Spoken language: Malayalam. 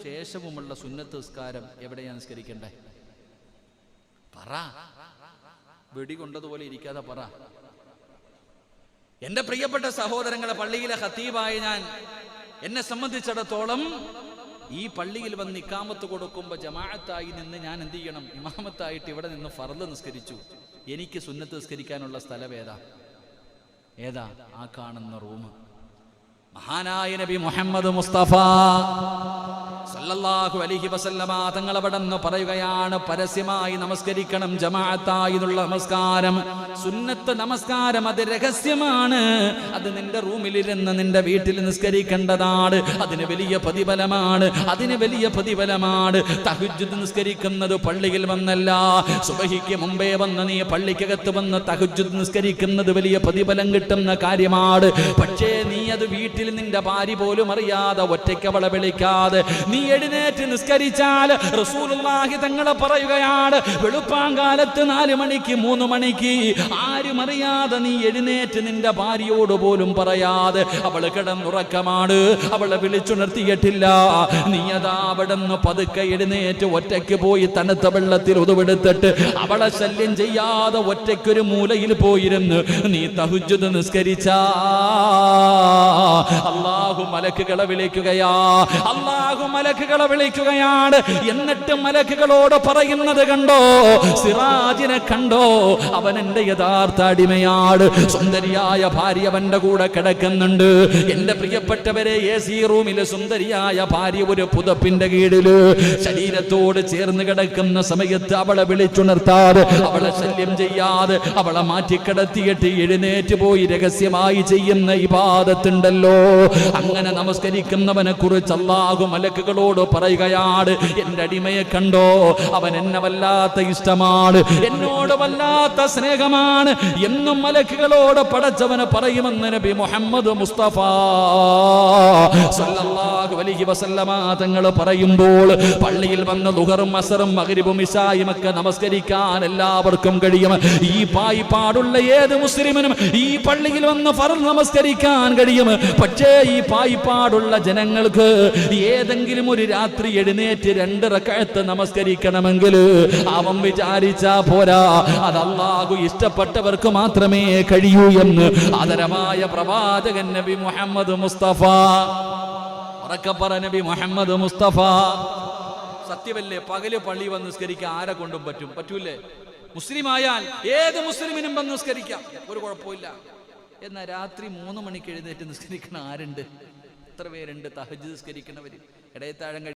ശേഷവുമുള്ള സുന്നത്ത് നിസ്കാരം എവിടെയാണ് നിസ്കരിക്കണ്ടേ? പറ. വെടി കൊണ്ടതുപോലെ ഇരിക്കാതെ പറ. എന്റെ പ്രിയപ്പെട്ട സഹോദരങ്ങളെ, പള്ളിയിലെ ഖത്തീബായി ഞാൻ, എന്നെ സംബന്ധിച്ചിടത്തോളം ഈ പള്ളിയിൽ വന്ന് ഇഖാമത്ത് കൊടുക്കുമ്പോൾ ജമാഅത്തായി നിന്ന് ഞാൻ എന്ത് ചെയ്യണം? ഇമാമത്തായിട്ട് ഇവിടെ നിന്ന് ഫർള് നിസ്കരിച്ചു. എനിക്ക് സുന്നത്ത് നിസ്കരിക്കാനുള്ള സ്ഥലം ഏതാ? ആ കാണുന്ന റൂം. മഹാനായ നബി മുഹമ്മദ് മുസ്തഫ സല്ലല്ലാഹു അലൈഹി വസല്ലമ തങ്ങൾ അവിടെ നിന്ന് പറയുകയാണ്, പരസ്യമായി നമസ്കരിക്കണം, ജമാഅത്തായുള്ള നമസ്കാരം, സുന്നത്ത് നമസ്കാരം. അത് രഹസ്യമാണ്. അത് നിന്റെ റൂമിലിരുന്ന് നിന്റെ വീട്ടിൽ നിസ്കരിക്കേണ്ടതാണ്. അതിന് വലിയ പ്രതിഫലമാണ്. തഹജ്ജുദ് നിസ്കരിക്കുന്നത് പള്ളിയിൽ വന്നല്ല, സുബഹിക്ക് മുമ്പേ വന്ന് നീ പള്ളിക്കകത്ത് വന്ന് തഹജ്ജുദ് നിസ്കരിക്കുന്നത് വലിയ പ്രതിഫലം കിട്ടുന്ന കാര്യമാണ്. പക്ഷേ നീ അത് വീട്ടിൽ നിന്റെ ഭാര്യ പോലും അറിയാതെ ഒറ്റയ്ക്ക് അവളെ വിളിക്കാതെ നീ എഴുന്നേറ്റ് നിസ്കരിച്ചാൽ റസൂലുള്ളാഹി തങ്ങൾ പറയുകയാണ്, വെളുപ്പാങ്കാലത്ത് 4 മണിക്ക് 3 മണിക്ക് ആരും അറിയാതെ നീ എഴുന്നേറ്റ് നിന്റെ ഭാര്യയോട് പോലും പറയാതെ, അവള് കിടന്നുറക്കമാണ്, അവളെ വിളിച്ചുണർത്തിയിട്ടില്ല, നീ അതാ അവിടെ നിന്ന് പതുക്കെ എഴുന്നേറ്റ് ഒറ്റയ്ക്ക് പോയി തണുത്ത വെള്ളത്തിൽ ഉതുവെടുത്തിട്ട് അവളെ ശല്യം ചെയ്യാതെ ഒറ്റയ്ക്കൊരു മൂലയിൽ പോയിരുന്ന് നീ തഹജ്ജുദ് നിസ്കരിച്ചാ അല്ലാഹു മലക്കുകളെ വിളിക്കുകയാണ്. എന്നിട്ട് മലക്കുകളോട് പറയുന്നത് കണ്ടോ? സിറാജിനെ കണ്ടോ? അവൻ എന്റെ യഥാർത്ഥ അടിമയാണ്. സുന്ദരിയായ ഭാര്യ അവന്റെ കൂടെ കിടക്കുന്നുണ്ട്. എന്റെ പ്രിയപ്പെട്ടവരെ, AC റൂമില് സുന്ദരിയായ ഭാര്യ ഒരു പുതപ്പിന്റെ കീഴില് ശരീരത്തോട് ചേർന്ന് കിടക്കുന്ന സമയത്ത് അവളെ വിളിച്ചുണർത്താതെ, അവളെ ശല്യം ചെയ്യാതെ, അവളെ മാറ്റിക്കിടത്തിയിട്ട് എഴുന്നേറ്റ് പോയി രഹസ്യമായി ചെയ്യുന്ന ഇബാദത്തുണ്ടല്ലോ, അങ്ങനെ നമസ്കരിക്കുന്നവനെ കുറിച്ച് അല്ലാഹു മലക്കുകളോട് പറയുകയാണ്, എന്റെ അടിമയെ കണ്ടോ? അവൻ എന്നെ വല്ലാത്ത ഇഷ്ടമാണ്, എന്നോട് വല്ലാത്ത സ്നേഹമാണ് എന്നും മലക്കുകളോട് പടച്ചവന് പറയുമെന്ന് നബി മുഹമ്മദ് മുസ്തഫ സല്ലല്ലാഹു അലൈഹി വസല്ലമ തങ്ങൾ പറയുമ്പോൾ, പള്ളിയിൽ വന്ന് ദുഹറും അസറും മഗ്രിബും ഇശായും ഒക്കെ നമസ്കരിക്കാൻ എല്ലാവർക്കും കഴിയും. ഈ പായിപ്പാടുള്ള ഏത് മുസ്ലിമിനും ഈ പള്ളിയിൽ വന്ന് ഫർള് നമസ്കരിക്കാൻ കഴിയും. പക്ഷേ ഈ പായിപ്പാടുള്ള ജനങ്ങൾക്ക് ഏതെങ്കിലും ഒരു രാത്രി എഴുന്നേറ്റ് 2 റക്അത്ത് നമസ്കരിക്കണമെങ്കിൽ അവൻ വിചാരിച്ചാ പോരാ, അത് അല്ലാഹു ഇഷ്ടപ്പെട്ടവർക്ക് മാത്രമേ കഴിയൂ എന്ന് ആദരമായ പ്രവാചകൻ നബി മുഹമ്മദ് മുസ്തഫ. ഉറക്കപ്പറ നബി മുഹമ്മദ് മുസ്തഫ. സത്യമല്ലേ? പകല് പള്ളി വന്ന് നിസ്കരിക്കാൻ ആരെ കൊണ്ടും പറ്റൂലേ? മുസ്ലിമായാൽ ഏത് മുസ്ലിമിനും വന്ന് നിസ്കരിക്കാം, ഒരു കുഴപ്പമില്ല. എന്നാൽ രാത്രി 3 മണിക്ക് എഴുന്നേറ്റ് നിസ്കരിക്കണ ആരുണ്ട്? എത്ര പേരുണ്ട് തഹജ്ജുദ് നിസ്കരിക്കണവര്? ഇടയത്താഴം